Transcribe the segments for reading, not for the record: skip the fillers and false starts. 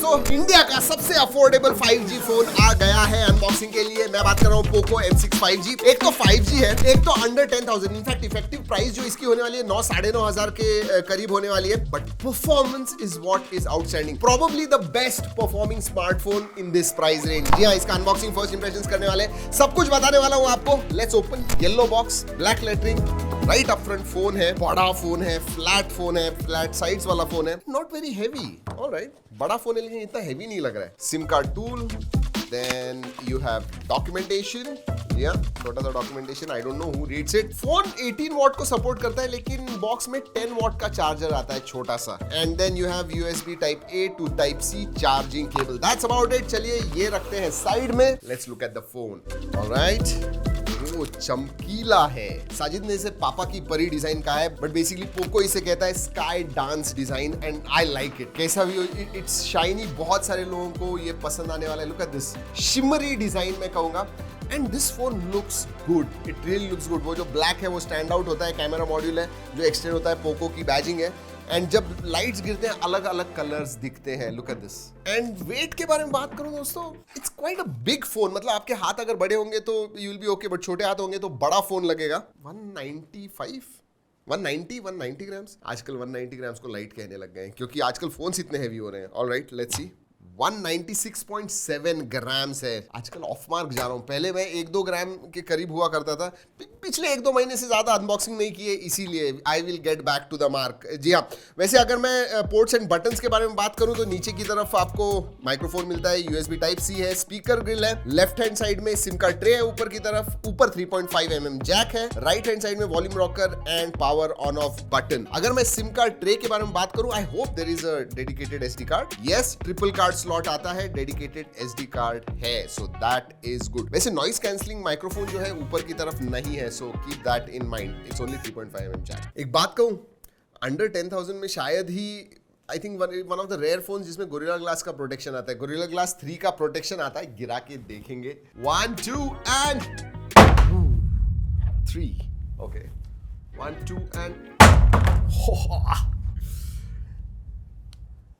दोस्तों, इंडिया का सबसे अफोर्डेबल 5G फोन आ गया है अनबॉक्सिंग के लिए। मैं बात कर रहा हूँ पोको M6 5G। एक तो 5G है, एक तो अंडर 10,000। इनफैक्ट इफेक्टिव प्राइस जो इसकी होने वाली है 9 साढ़े 9 हजार के करीब होने वाली है। But performance is what is outstanding, probably the best performing smartphone in this price range. जी हाँ, इसका अनबॉक्सिंग फर्स्ट इंप्रेशंस करने वाले, सब कुछ बताने वाला हूँ आपको। Let's open. Yellow box, black lettering, right up front phone है, बड़ा फोन है, फ्लैट फोन है, फ्लैट साइड्स वाला फोन है, नॉट वेरी हैवी। ऑलराइट, बड़ा फोन है लेकिन इतना हैवी नहीं लग रहा है। SIM card tool, then you have documentation, या छोटा सा documentation, I don't know who reads it. Phone 18 watt को सपोर्ट करता है लेकिन बॉक्स में 10 वॉट का चार्जर आता है छोटा सा। And then you have USB type A to type C charging cable. That's about it. चलिए ये रखते हैं साइड में। Let's look at the phone. Alright, वो चमकीला है। साजिद ने इसे पापा की परी डिजाइन कहा है, बट बेसिकली पोको इसे कहता है sky dance design, and I like it. कैसा भी हो, इट्स शाइनी, बहुत सारे लोगों को ये पसंद आने वाला है। Look at this shimmery design मैं कहूंगा, and this phone looks good, it really looks good. वो जो ब्लैक है वो स्टैंड आउट होता है, कैमरा मॉड्यूल है जो एक्सटेंड होता है, पोको की बैजिंग है, एंड जब लाइट्स गिरते हैं अलग अलग कलर्स दिखते हैं। Look at this. And weight के बारे में बात करूं दोस्तों, it's quite a big phone. मतलब आपके हाथ अगर बड़े होंगे तो you will be okay, but छोटे हाथ होंगे तो बड़ा फोन लगेगा। 190 ग्राम्स। आजकल 190 ग्राम्स को लाइट कहने लग गए हैं क्योंकि आजकल फोन्स इतने हैवी हो रहे हैं। Alright, let's see. 196.7 ग्राम्स है। आजकल ऑफ मार्क जा रहा हूं, पहले मैं 1-2 ग्राम के करीब हुआ करता था। पिछले 1-2 महीने से ज्यादा अनबॉक्सिंग नहीं किए, इसीलिए I will get back to the mark. जी हाँ, वैसे अगर मैं पोर्ट्स एंड बटन्स के बारे में बात करूं तो नीचे की तरफ आपको माइक्रोफोन मिलता है, USB टाइप C है, स्पीकर ग्रिल है, लेफ्ट हैंड साइड में सिम कार्ड ट्रे है, ऊपर की तरफ ऊपर 3.5 mm जैक है, राइट हैंड साइड में volume rocker and power on off button. अगर मैं सिम कार्ड ट्रे के बारे में बात करूं, I hope there is a dedicated SD card. Yes, triple card slot आता है, डेडिकेटेड SD कार्ड है, सो दैट इज गुड। वैसे नॉइस कैंसलिंग माइक्रोफोन जो है ऊपर की तरफ नहीं है, so keep that in mind. It's only 3.5 mm jack. एक बात कहूं, अंडर 10,000 में शायद ही I think one of the rare phone जिसमें गोरिल्ला ग्लास का प्रोटेक्शन आता है। गोरिल्ला ग्लास 3 का प्रोटेक्शन आता है, गिरा के देखेंगे। 1 2 एंड 3। ओके, 1 2 एंड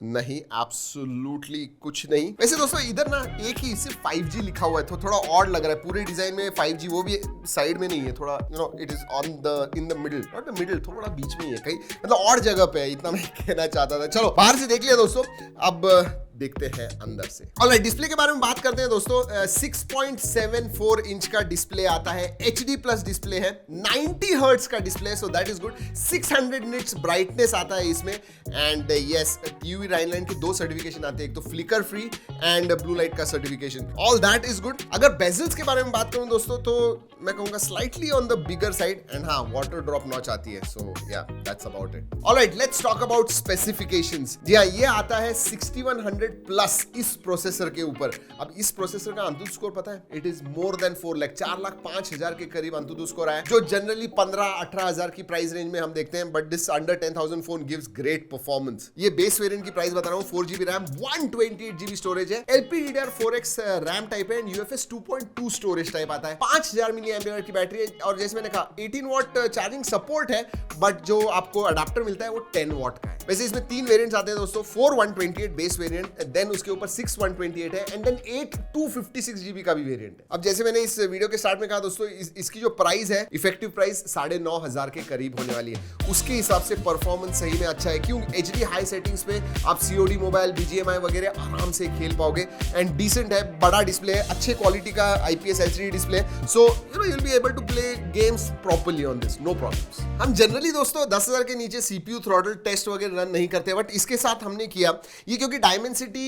नहीं, एब्सोल्युटली कुछ नहीं। वैसे दोस्तों इधर ना एक ही सिर्फ 5G लिखा हुआ है, तो थोड़ा ऑड लग रहा है। पूरे डिजाइन में 5G, वो भी साइड में नहीं है, थोड़ा you know it is on the in the middle, not the middle, थोड़ा बीच में ही है, कहीं मतलब और जगह पे है, इतना मैं कहना चाहता था। चलो बाहर से देख लिया दोस्तों, अब देखते हैं अंदर से। ऑलराइट, डिस्प्ले के बारे में बात करते हैं दोस्तों। 6.74 इंच का डिस्प्ले आता है, HD प्लस डिस्प्ले है, 90 हर्ट्ज का display, so that is good. 600 nits brightness आता है इसमें, एंड यस, UV राइनलाइन की 2 सर्टिफिकेशन आते हैं, एक तो flicker free and blue light का certification. All that is good. अगर बेजल्स के बारे में बात करूं दोस्तों तो मैं कहूंगा slightly on the bigger side, and हाँ, वाटर ड्रॉप नॉच आती है, सो या that's about it. Alright, let's talk about specifications. जी हाँ, ये आता है 6100 प्लस इस प्रोसेसर के ऊपर। अब इस प्रोसेसर का अंतुदु स्कोर पता है, it is more than 4 lakh, 4,05,000 के करीब अंतुदु स्कोर आया, जो जनरली 15-18,000 की प्राइस रेंज में हम देखते हैं, but this under 10,000 phone gives great performance. ये बेस वेरिएंट की प्राइस बता रहा हूं, 4GB रैम, 128GB स्टोरेज है, LPDDR4X रैम टाइप है, एंड UFS 2.2 स्टोरेज टाइप आता है, 5000 mAh की बैटरी है, और जैसे मैंने कहा 18 वॉट चार्जिंग सपोर्ट है, बट जो आपको अडाप्टर मिलता है वो 10 वॉट का है। वैसे इसमें 3 वेरिएंट्स आते हैं दोस्तों, 4 128 बेस वेरिएंट, देन उसके ऊपर 6 128 है, एंड देन 8 256GB का भी वेरिएंट है। अब जैसे मैंने इस वीडियो के स्टार्ट में कहा दोस्तों, इसकी जो प्राइस है, इफेक्टिव प्राइस 9,500 के करीब होने वाली है। उसके हिसाब से परफॉर्मेंस सही में अच्छा है, क्यों HD हाई सेटिंग्स पे आप COD मोबाइल, BGMI वगैरह आराम से खेल पाओगे, एंड डिसेंट है, बड़ा डिस्प्ले है, अच्छे क्वालिटी का IPS LCD display, so you know you will be able to play games properly on this, no problems. हम जनरली दोस्तों 10,000 के नीचे CPU थ्रॉटल टेस्ट वगैरह रन नहीं करते, बट इसके साथ हमने किया ये, क्योंकि डायमेंसिटी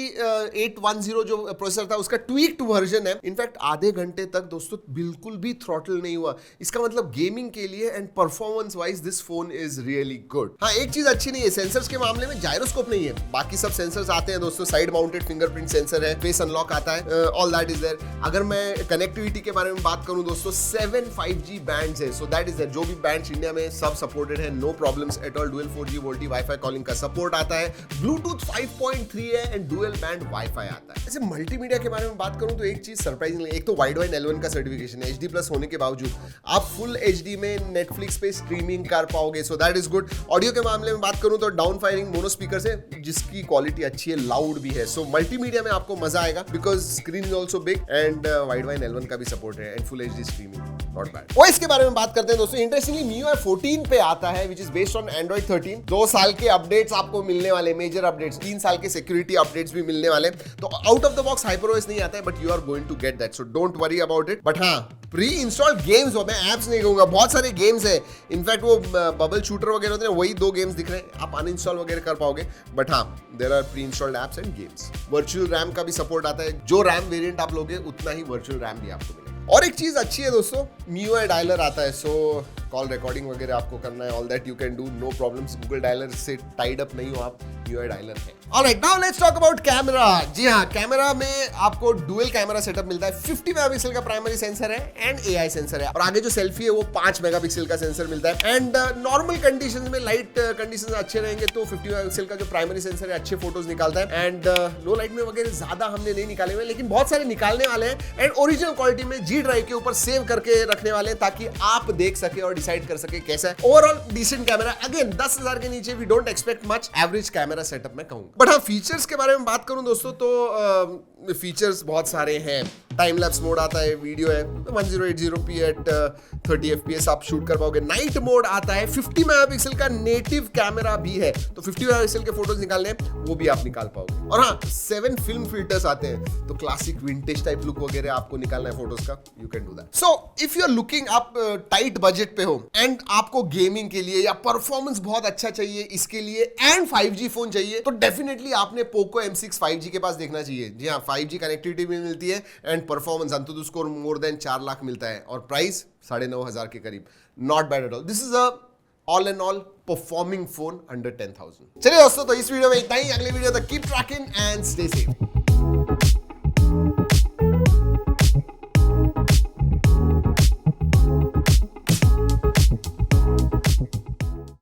810 जो प्रोसेसर था उसका ट्वीक्ड वर्जन है। इनफैक्ट आधे घंटे तक दोस्तों बिल्कुल भी थ्रॉटल नहीं हुआ। इसका मतलब गेमिंग के लिए and performance wise this phone is really good. हाँ, एक चीज अच्छी नहीं है, सेंसर्स के मामले में जायरोस्कोप नहीं है, बाकी सब सेंसर्स आते हैं दोस्तों। साइड माउंटेड फिंगरप्रिंट सेंसर है, फेस अनलॉक आता है, ऑल दैट इज देयर। अगर मैं कनेक्टिविटी के बारे में बात करूं दोस्तों, 7 5G बैंड्स है, सो दैट इज देयर। जो भी बैंड्स इंडिया में सब सपोर्टेड है, no problems at all. Dual 4G VoLTE wifi calling का सपोर्ट आता है, ब्लूटूथ 5.3 है, एंड डुअल बैंड वाईफाई आता है। ऐसे मल्टीमीडिया के बारे में बात करूं तो एक चीज सरप्राइजिंगली, एक तो वाइड वाइन L1 का सर्टिफिकेशन है, HD+ होने के बावजूद आप फुल HD में नेटफ्लिक्स पे स्ट्रीमिंग कर पाओगे, सो दैट इज गुड। ऑडियो के मामले में बात करूं तो डाउन फायरिंग मोनो स्पीकर से जिसकी क्वालिटी अच्छी है, लाउड भी है, सो मल्टीमीडिया में आपको मजा आएगा because screen is also big and wide wine L1 का भी सपोर्ट है and full HD streaming, not bad. OS के बारे में बात करते हैं दोस्तों। इंटरेस्टिंगली MIUI 14 पे आता है which is based on Android 13। 2 साल के अपडेट्स आपको मिलने वाले, मेजर अपडेट्स, 3 साल के सिक्योरिटी अपडेट्स भी मिलने वाले। तो out of the box HyperOS नहीं आता है, but you are going to get that, so don't worry about it. But हाँ, प्री इंस्टॉल्ड गेम्स हो, मैं एप्स नहीं कहूंगा, बहुत सारे गेम्स है। इनफैक्ट वो बबल शूटर वगैरह होते हैं, वही 2 गेम्स दिख रहे हैं, आप अनइंस्टॉल वगैरह कर पाओगे। बट हाँ, there are pre installed apps and games. Virtual RAM का भी सपोर्ट आता है, जो रैम वेरिएंट आप लोगे उतना ही वर्चुअल रैम भी आपको मिलेगा। और एक चीज अच्छी है दोस्तों, MIUI डायलर आता है, सो कॉल रिकॉर्डिंग वगैरह आपको करना है, all that you can do, no problems. Google dialer से टाइड अप नहीं हो आप, MIUI डायलर है। Alright, now let's talk about camera. जी हाँ, कैमरा में आपको डुअल कैमरा सेटअप मिलता है। 50 मेगापिक्सल का प्राइमरी सेंसर है एंड AI सेंसर है, और आगे जो सेल्फी है वो 5 मेगापिक्सल का सेंसर मिलता है। एंड नॉर्मल कंडीशंस में, लाइट कंडीशंस अच्छे रहेंगे तो 50 मेगापिक्सल का जो प्राइमरी सेंसर है अच्छे फोटोज निकालता है। एंड लो लाइट में वगैरह ज्यादा हमने नहीं निकाले हुए, लेकिन बहुत सारे निकालने वाले हैं एंड ओरिजिनल क्वालिटी में G ड्राइव के ऊपर सेव करके रखने वाले हैं, ताकि आप देख सके और डिसाइड कर सके कैसा है। Overall decent camera. अगेन 10,000 के नीचे we don't expect much, average camera setup में कहूंगा। बट हाँ, फीचर्स के बारे में बात करूं दोस्तों तो फीचर्स बहुत सारे हैं। टाइम लैप्स मोड आता है, वीडियो है 1080p एट 30 fps आप शूट कर पाओगे। नाइट मोड आता है, 50 मेगापिक्सल का नेटिव कैमरा भी है, तो 50 मेगापिक्सल के फोटोज निकालने वो भी आप निकाल पाओगे। और हाँ, 7 फिल्म फिल्टर्स आते हैं, तो क्लासिक विंटेज टाइप लुक वगैरह आपको निकालना है फोटोज का, you can do that. So if you are looking, आप टाइट बजट पे हो एंड आपको गेमिंग के लिए या परफॉर्मेंस बहुत अच्छा चाहिए इसके लिए एंड 5G फोन चाहिए, तो डेफिनेटली आपने पोको M6 5G के पास देखना चाहिए। जी हाँ, 5G कनेक्टिविटी भी मिलती है and performance अंतुतु score more than 4 lakh मिलता है, और प्राइस 9,500 के करीब, not bad at all. This is a all and all performing phone under 10,000। चलिए दोस्तों, तो इस वीडियो में इतना ही। अगले वीडियो तक keep trekking and stay safe.